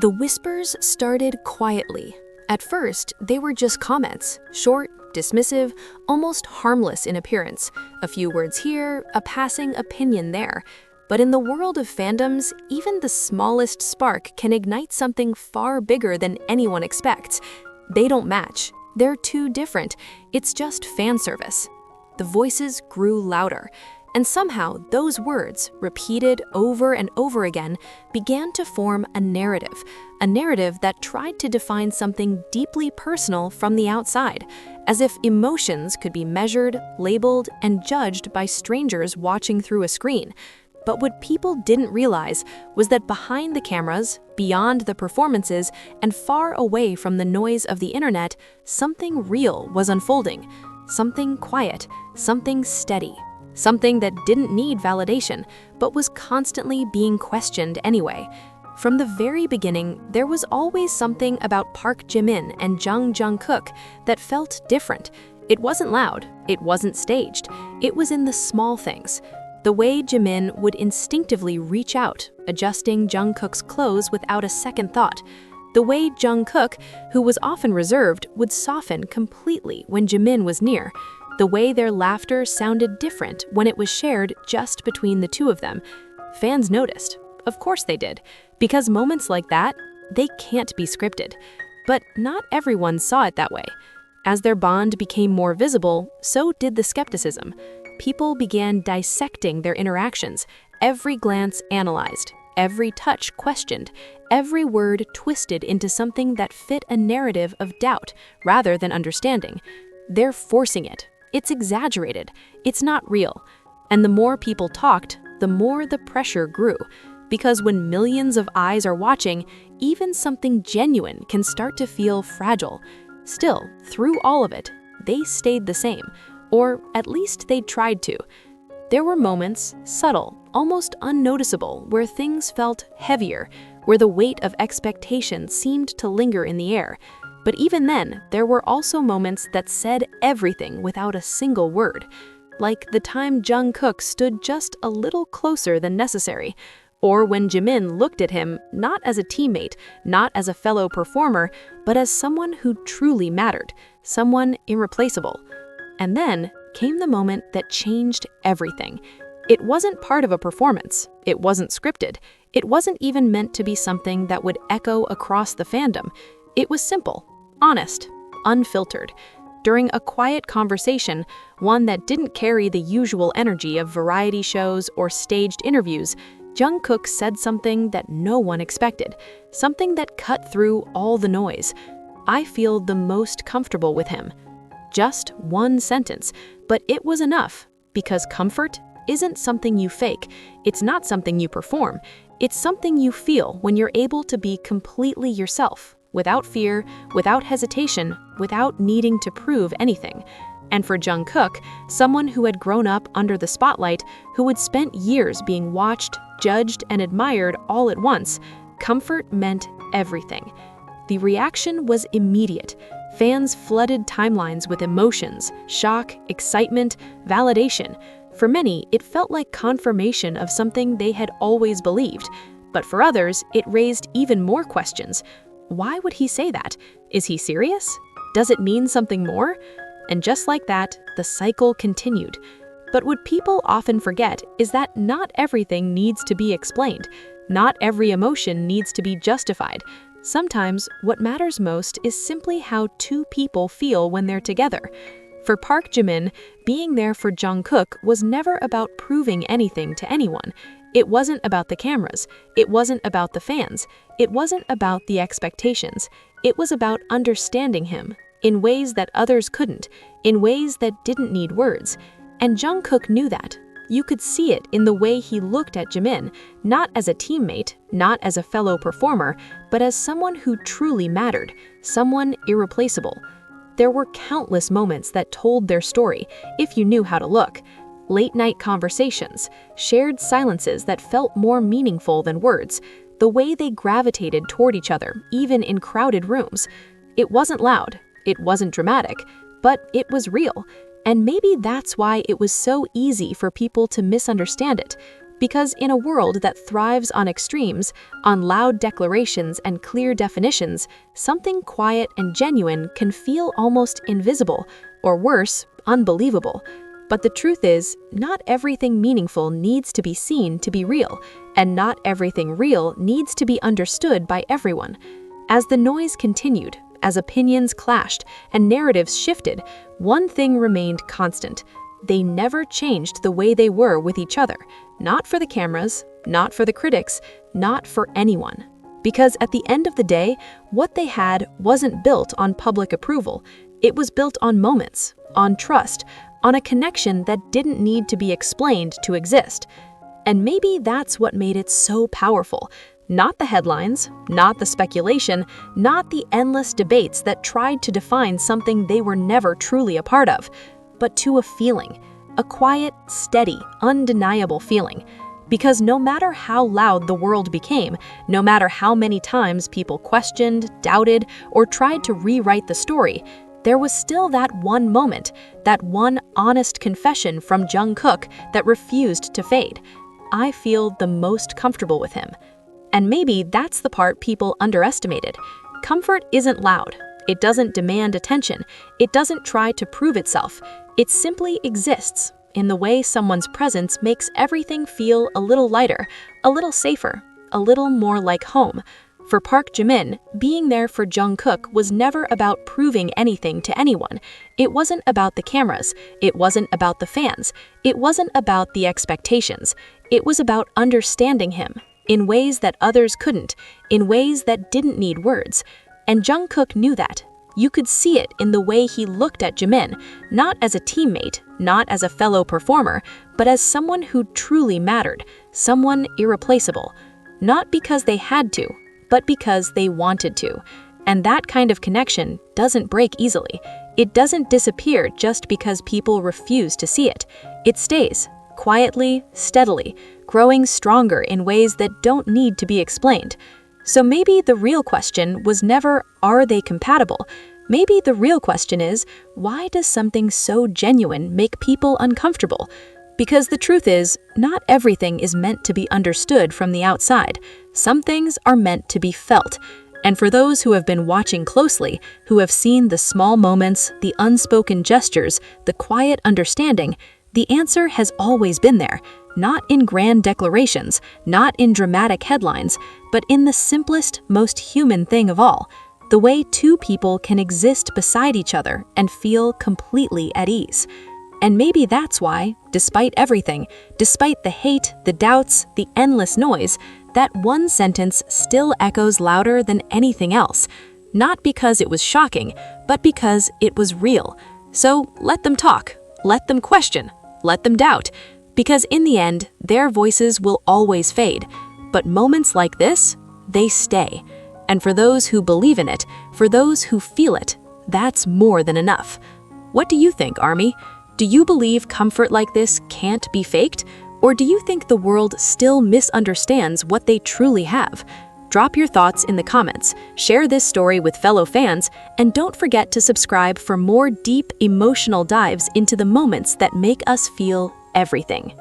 The whispers started quietly. At first, they were just comments, short, dismissive, almost harmless in appearance. A few words here, a passing opinion there. But in the world of fandoms, even the smallest spark can ignite something far bigger than anyone expects. They don't match. They're too different. It's just fan service. The voices grew louder. And somehow, those words, repeated over and over again, began to form a narrative that tried to define something deeply personal from the outside, as if emotions could be measured, labeled, and judged by strangers watching through a screen. But what people didn't realize was that behind the cameras, beyond the performances, and far away from the noise of the internet, something real was unfolding. Something quiet, something steady. Something that didn't need validation, but was constantly being questioned anyway. From the very beginning, there was always something about Park Jimin and Jeon Jungkook that felt different. It wasn't loud, it wasn't staged, it was in the small things. The way Jimin would instinctively reach out, adjusting Jungkook's clothes without a second thought. The way Jungkook, who was often reserved, would soften completely when Jimin was near. The way their laughter sounded different when it was shared just between the two of them. Fans noticed. Of course they did, because moments like that, they can't be scripted. But not everyone saw it that way. As their bond became more visible, so did the skepticism. People began dissecting their interactions, every glance analyzed, every touch questioned, every word twisted into something that fit a narrative of doubt rather than understanding. They're forcing it. It's exaggerated. It's not real. And the more people talked, the more the pressure grew. Because when millions of eyes are watching, even something genuine can start to feel fragile. Still, through all of it, they stayed the same. Or at least they tried to. There were moments, subtle, almost unnoticeable, where things felt heavier, where the weight of expectation seemed to linger in the air. But even then, there were also moments that said everything without a single word. Like the time Jungkook stood just a little closer than necessary. Or when Jimin looked at him, not as a teammate, not as a fellow performer, but as someone who truly mattered, someone irreplaceable. And then came the moment that changed everything. It wasn't part of a performance. It wasn't scripted. It wasn't even meant to be something that would echo across the fandom. It was simple. Honest, unfiltered. During a quiet conversation, one that didn't carry the usual energy of variety shows or staged interviews, Jungkook said something that no one expected, something that cut through all the noise. I feel the most comfortable with him. Just one sentence, but it was enough, because comfort isn't something you fake. It's not something you perform. It's something you feel when you're able to be completely yourself. Without fear, without hesitation, without needing to prove anything. And for Jungkook, someone who had grown up under the spotlight, who had spent years being watched, judged, and admired all at once, comfort meant everything. The reaction was immediate. Fans flooded timelines with emotions, shock, excitement, validation. For many, it felt like confirmation of something they had always believed. But for others, it raised even more questions. Why would he say that? Is he serious? Does it mean something more? And just like that, the cycle continued. But what people often forget is that not everything needs to be explained. Not every emotion needs to be justified. Sometimes, what matters most is simply how two people feel when they're together. For Park Jimin, being there for Jungkook was never about proving anything to anyone. It wasn't about the cameras. It wasn't about the fans. It wasn't about the expectations. It was about understanding him in ways that others couldn't, in ways that didn't need words. And Jungkook knew that. You could see it in the way he looked at Jimin, not as a teammate, not as a fellow performer, but as someone who truly mattered, someone irreplaceable. There were countless moments that told their story, if you knew how to look. Late-night conversations, shared silences that felt more meaningful than words, the way they gravitated toward each other, even in crowded rooms. It wasn't loud, it wasn't dramatic, but it was real. And maybe that's why it was so easy for people to misunderstand it. Because in a world that thrives on extremes, on loud declarations and clear definitions, something quiet and genuine can feel almost invisible, or worse, unbelievable. But the truth is, not everything meaningful needs to be seen to be real, and not everything real needs to be understood by everyone. As the noise continued, as opinions clashed and narratives shifted, one thing remained constant. They never changed the way they were with each other, not for the cameras, not for the critics, not for anyone. Because at the end of the day, what they had wasn't built on public approval. It was built on moments, on trust, on a connection that didn't need to be explained to exist. And maybe that's what made it so powerful. Not the headlines, not the speculation, not the endless debates that tried to define something they were never truly a part of, but to a feeling, a quiet, steady, undeniable feeling. Because no matter how loud the world became, no matter how many times people questioned, doubted, or tried to rewrite the story, there was still that one moment, that one honest confession from Jungkook that refused to fade. I feel the most comfortable with him. And maybe that's the part people underestimated. Comfort isn't loud. It doesn't demand attention. It doesn't try to prove itself. It simply exists in the way someone's presence makes everything feel a little lighter, a little safer, a little more like home. For Park Jimin, being there for Jungkook was never about proving anything to anyone. It wasn't about the cameras. It wasn't about the fans. It wasn't about the expectations. It was about understanding him in ways that others couldn't, in ways that didn't need words. And Jungkook knew that. You could see it in the way he looked at Jimin, not as a teammate, not as a fellow performer, but as someone who truly mattered, someone irreplaceable. Not because they had to, but because they wanted to. And that kind of connection doesn't break easily. It doesn't disappear just because people refuse to see it. It stays, quietly, steadily, growing stronger in ways that don't need to be explained. So maybe the real question was never, are they compatible? Maybe the real question is, why does something so genuine make people uncomfortable? Because the truth is, not everything is meant to be understood from the outside. Some things are meant to be felt. And for those who have been watching closely, who have seen the small moments, the unspoken gestures, the quiet understanding, the answer has always been there. Not in grand declarations, not in dramatic headlines, but in the simplest, most human thing of all, the way two people can exist beside each other and feel completely at ease. And maybe that's why, despite everything, despite the hate, the doubts, the endless noise, that one sentence still echoes louder than anything else. Not because it was shocking, but because it was real. So let them talk, let them question, let them doubt. Because in the end, their voices will always fade. But moments like this, they stay. And for those who believe in it, for those who feel it, that's more than enough. What do you think, Army? Do you believe comfort like this can't be faked? Or do you think the world still misunderstands what they truly have? Drop your thoughts in the comments, share this story with fellow fans, and don't forget to subscribe for more deep, emotional dives into the moments that make us feel everything.